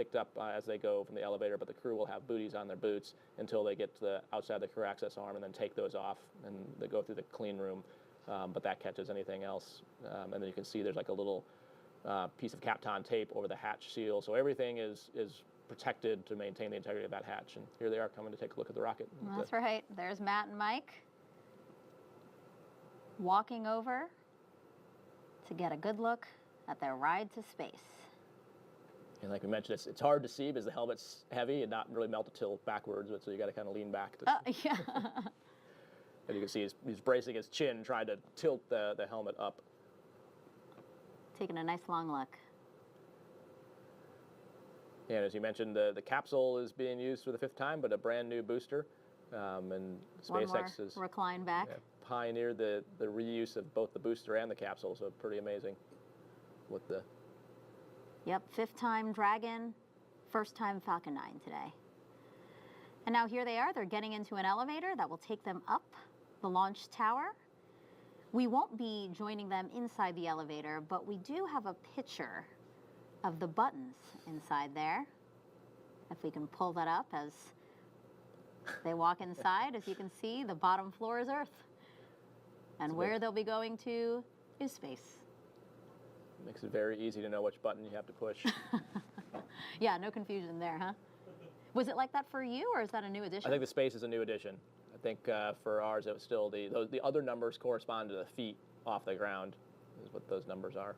picked up as they go from the elevator, but the crew will have booties on their boots until they get to the outside the crew access arm and then take those off, and they go through the clean room. But that catches anything else. And then you can see there's like a little piece of Kapton tape over the hatch seal. So everything is protected to maintain the integrity of that hatch. And here they are coming to take a look at the rocket. That's right. There's Matt and Mike walking over to get a good look at their ride to space. And like we mentioned, it's hard to see because the helmet's heavy and not really melt to tilt backwards, so you got to kind of lean back. Yeah. And you can see he's bracing his chin, trying to tilt the helmet up. Taking a nice long look. And as you mentioned, the capsule is being used for the 5th time, but a brand new booster. And SpaceX has recline back. Pioneered the reuse of both the booster and the capsule, so pretty amazing with the... Yep, 5th time Dragon, 1st time Falcon 9 today. And now here they are. They're getting into an elevator that will take them up the launch tower. We won't be joining them inside the elevator, but we do have a picture of the buttons inside there. If we can pull that up as they walk inside, as you can see, the bottom floor is Earth. And where they'll be going to is space. Makes it very easy to know which button you have to push. Yeah, no confusion there, huh? Was it like that for you, or is that a new addition? I think the space is a new addition. I think for ours, it was still the other numbers correspond to the feet off the ground, is what those numbers are.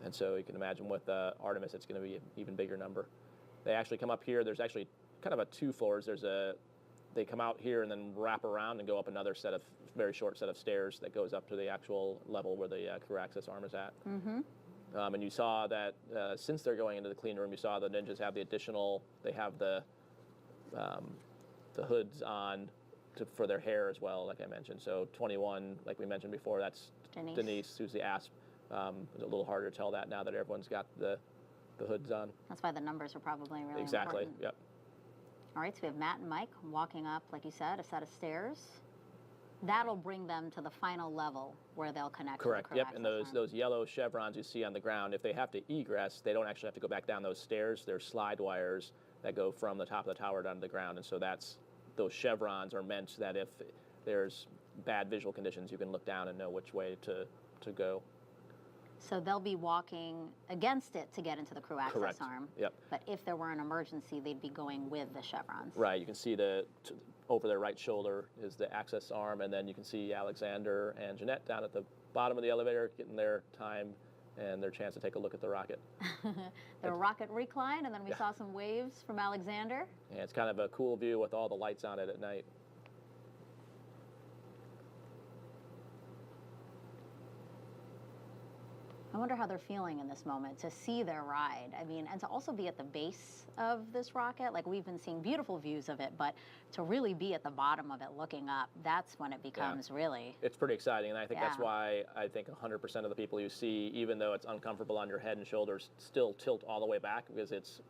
And so you can imagine with Artemis, it's going to be an even bigger number. They actually come up here. There's actually kind of 2 floors. They come out here and then wrap around and go up another very short set of stairs that goes up to the actual level where the crew access arm is at. Mm-hmm. And you saw that since they're going into the clean room, you saw the Ninjas have the additional, they have the hoods on for their hair as well, like I mentioned. So 21, like we mentioned before, that's Denise who's the ASP. It's a little harder to tell that now that everyone's got the hoods on. That's why the numbers are probably really important. Yep. All right, so we have Matt and Mike walking up, like you said, a set of stairs. That'll bring them to the final level where they'll connect. Correct. To the crew Yep. And those yellow chevrons you see on the ground, if they have to egress, they don't actually have to go back down those stairs. There's slide wires that go from the top of the tower down to the ground, and so those chevrons are meant that if there's bad visual conditions, you can look down and know which way to go. So they'll be walking against it to get into the crew access arm. Yep. But if there were an emergency, they'd be going with the chevrons. Right. You can see over their right shoulder is the access arm, and then you can see Alexander and Jeanette down at the bottom of the elevator getting their time and their chance to take a look at the rocket. The rocket recline, and then we saw some waves from Alexander. Yeah, it's kind of a cool view with all the lights on it at night. I wonder how they're feeling in this moment to see their ride. I mean, and to also be at the base of this rocket. Like, we've been seeing beautiful views of it, but to really be at the bottom of it looking up, that's when it becomes really... It's pretty exciting, and I think that's why I think 100% of the people you see, even though it's uncomfortable on your head and shoulders, still tilt all the way back, because it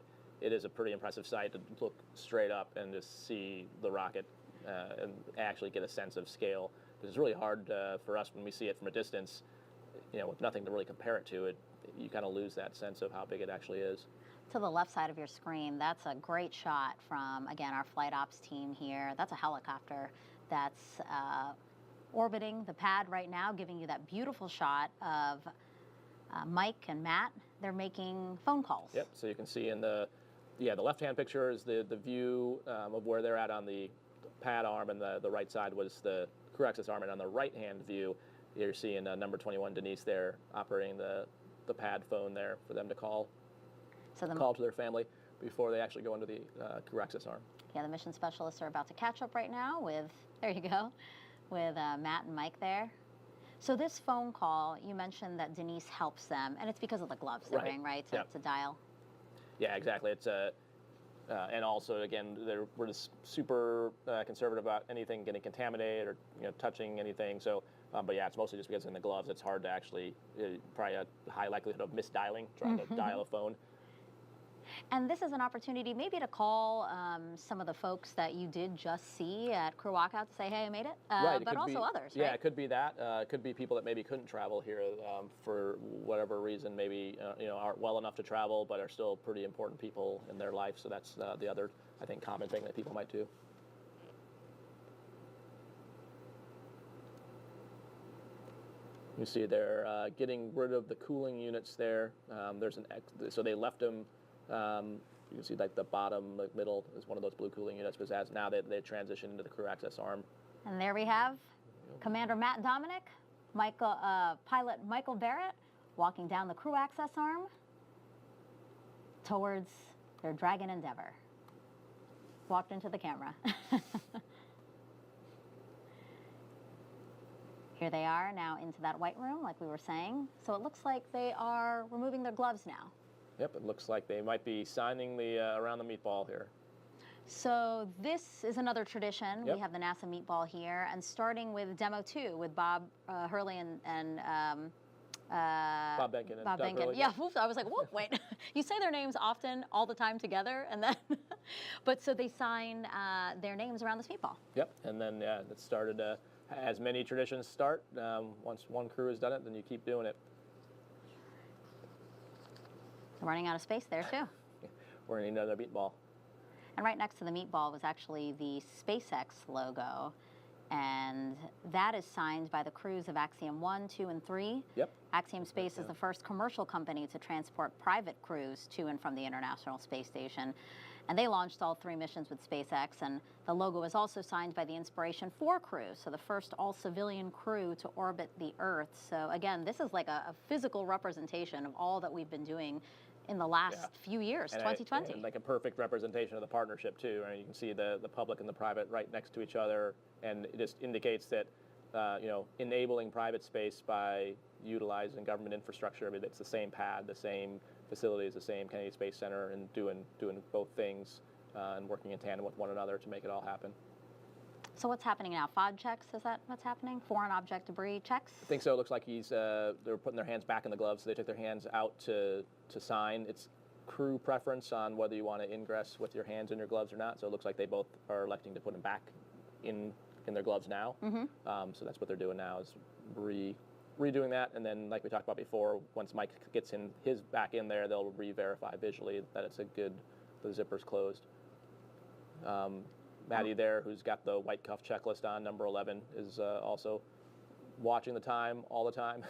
is a pretty impressive sight to look straight up and just see the rocket and actually get a sense of scale. Because it's really hard for us when we see it from a distance, with nothing to really compare it to, you kind of lose that sense of how big it actually is. To the left side of your screen, that's a great shot from, again, our flight ops team here. That's a helicopter that's orbiting the pad right now, giving you that beautiful shot of Mike and Matt. They're making phone calls. Yep, so you can see in the left-hand picture is the view of where they're at on the pad arm, and the right side was the crew access arm, and on the right-hand view, you're seeing number 21, Denise, there operating the pad phone there for them to call to their family before they actually go into the crew access arm. Yeah, the mission specialists are about to catch up right now with Matt and Mike there. So this phone call, you mentioned that Denise helps them, and it's because of the gloves they're wearing, right, to dial? Yeah, exactly. It's and also, again, we're just super conservative about anything getting contaminated or touching anything. So, but yeah, it's mostly just because in the gloves, it's hard to actually, probably a high likelihood of misdialing, trying to dial a phone. And this is an opportunity maybe to call some of the folks that you did just see at Crew Walkout to say, hey, I made it, Right, but also others, yeah, right? it could be that. It could be people that maybe couldn't travel here for whatever reason, maybe aren't well enough to travel, but are still pretty important people in their life. So that's the other, I think, common thing that people might do. You see they're getting rid of the cooling units there. So they left them. You can see like the bottom, like middle is one of those blue cooling units, because as now they transition into the crew access arm. And there we have Commander Matt Dominic, pilot Michael Barrett, walking down the crew access arm towards their Dragon Endeavour. Walked into the camera. Here they are now into that white room, like we were saying. So it looks like they are removing their gloves now. Yep, it looks like they might be signing the around the meatball here. So this is another tradition. Yep. We have the NASA meatball here, and starting with Demo 2 with Bob Hurley and Bob Benkin and Bob Doug Benkin. Hurley. Yeah, whoops, I was like, whoop, wait. You say their names often, all the time together, and then, but so they sign their names around this meatball. Yep, and then it started, as many traditions start, once one crew has done it, then you keep doing it. Running out of space there, too. We're going to need another meatball. And right next to the meatball was actually the SpaceX logo. And that is signed by the crews of Axiom 1, 2, and 3. Yep. Axiom Space is the first commercial company to transport private crews to and from the International Space Station. And they launched all 3 missions with SpaceX. And the logo is also signed by the Inspiration 4 crew, so the first all-civilian crew to orbit the Earth. So again, this is like a physical representation of all that we've been doing in the last few years, and 2020. And like a perfect representation of the partnership too. Right? You can see the public and the private right next to each other, and it just indicates that enabling private space by utilizing government infrastructure. I mean, it's the same pad, the same facilities, the same Kennedy Space Center, and doing both things and working in tandem with one another to make it all happen. So what's happening now? FOD checks, is that what's happening? Foreign object debris checks? I think so. It looks like they're putting their hands back in the gloves, so they took their hands out to sign. It's crew preference on whether you want to ingress with your hands in your gloves or not, so it looks like they both are electing to put them back in their gloves now. Mm-hmm. So that's what they're doing now, is redoing that, and then like we talked about before, once Mike gets his back in there, they'll re-verify visually that it's the zipper's closed. Maddie there, who's got the white cuff checklist on, number 11, is also watching the time all the time,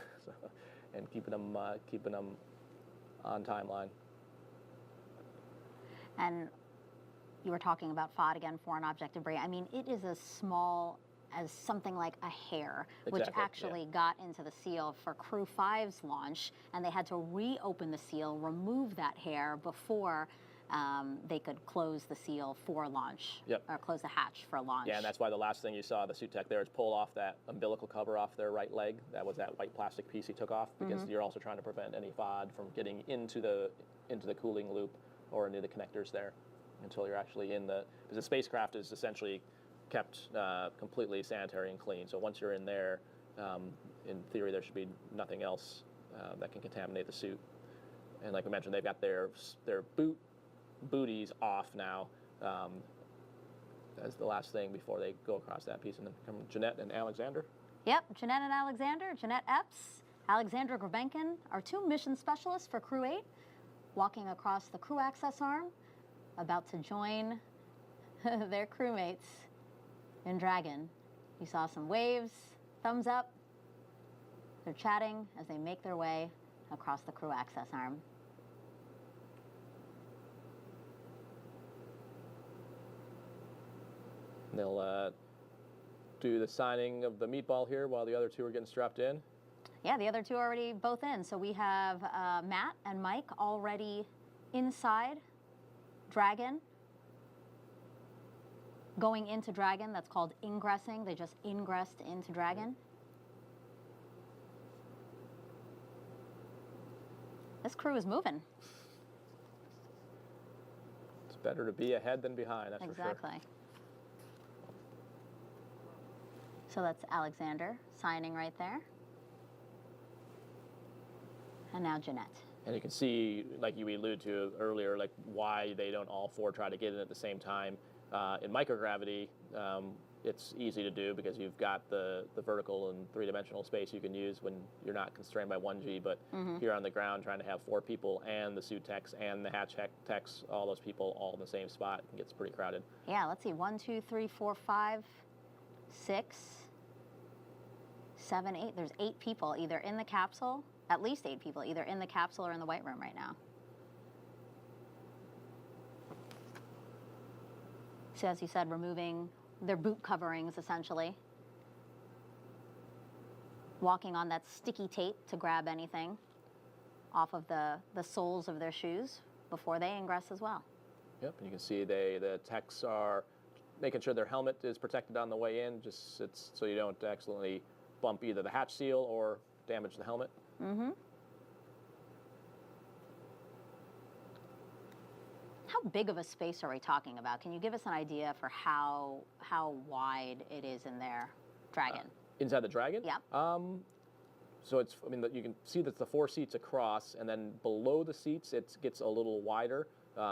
and keeping them on timeline. And you were talking about FOD again, foreign object debris. I mean, it is as small as something like a hair, which actually got into the seal for Crew 5's launch, and they had to reopen the seal, remove that hair before they could close the seal for launch, or close the hatch for launch. Yeah, and that's why the last thing you saw the suit tech there is pull off that umbilical cover off their right leg. That was that white plastic piece he took off, because you're also trying to prevent any FOD from getting into the cooling loop or into the connectors there until you're actually in because the spacecraft is essentially kept completely sanitary and clean. So once you're in there, in theory, there should be nothing else that can contaminate the suit. And like we mentioned, they've got their booties off now as the last thing before they go across that piece. And then come Jeanette and Alexander. Yep, Jeanette and Alexander. Jeanette Epps, Alexander Grabenkin are 2 mission specialists for Crew-8, walking across the crew access arm, about to join their crewmates in Dragon. You saw some waves, thumbs up. They're chatting as they make their way across the crew access arm. They'll do the signing of the meatball here while the other 2 are getting strapped in. Yeah, the other 2 are already both in. So we have Matt and Mike already inside Dragon. Going into Dragon, that's called ingressing. They just ingressed into Dragon. This crew is moving. It's better to be ahead than behind, that's for sure. Exactly. So that's Alexander signing right there. And now Jeanette. And you can see, like we alluded to earlier, like why they don't all four try to get in at the same time. In microgravity, it's easy to do because you've got the vertical and three-dimensional space you can use when you're not constrained by 1G. But here on the ground, trying to have four people and the suit techs and the hatch techs, all those people all in the same spot, it gets pretty crowded. Yeah, let's see. 1, 2, 3, 4, 5, 6, 7, 8. There's 8 people either in the capsule, at least 8 people, either in the capsule or in the White Room right now. So as you said, removing their boot coverings, essentially. Walking on that sticky tape to grab anything off of the soles of their shoes before they ingress as well. Yep, and you can see the techs are making sure their helmet is protected on the way in, just so you don't accidentally bump either the hatch seal or damage the helmet. How big of a space are we talking about? Can you give us an idea for how wide it is in there, Dragon? Inside the Dragon? Yeah. So it's, I mean, you can see that the 4 seats across, and then below the seats it gets a little wider.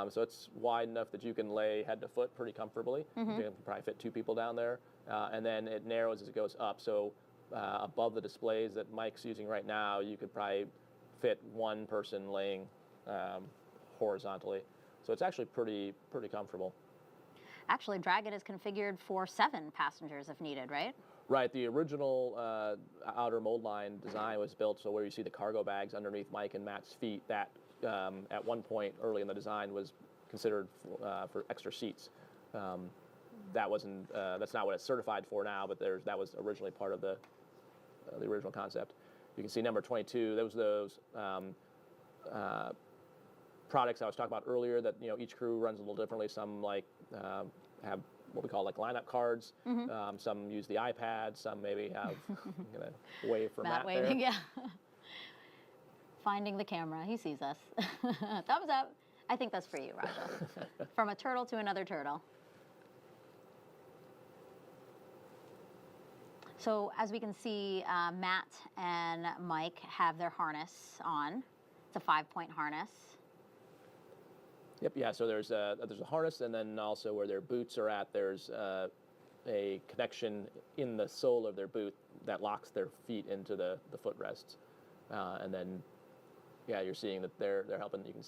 So it's wide enough that you can lay head to foot pretty comfortably. You can probably fit 2 people down there. And then it narrows as it goes up. So above the displays that Mike's using right now, you could probably fit 1 person laying horizontally. So it's actually pretty comfortable. Actually, Dragon is configured for 7 passengers if needed, right? Right. The original outer mold line design was built so where you see the cargo bags underneath Mike and Matt's feet, that at one point early in the design was considered for extra seats. That wasn't. That's not what it's certified for now, but that was originally part of the original concept. You can see number 22. Those products I was talking about earlier that each crew runs a little differently. Some have what we call like lineup cards. Some use the iPad. Some maybe have wave for Matt waving, there. yeah. Finding the camera, he sees us. Thumbs up. I think that's for you, Raja. From a turtle to another turtle. So as we can see, Matt and Mike have their harness on. It's a 5-point harness. Yep. Yeah. So there's a harness, and then also where their boots are at, there's a connection in the sole of their boot that locks their feet into the footrests, and then yeah, you're seeing that they're helping. You can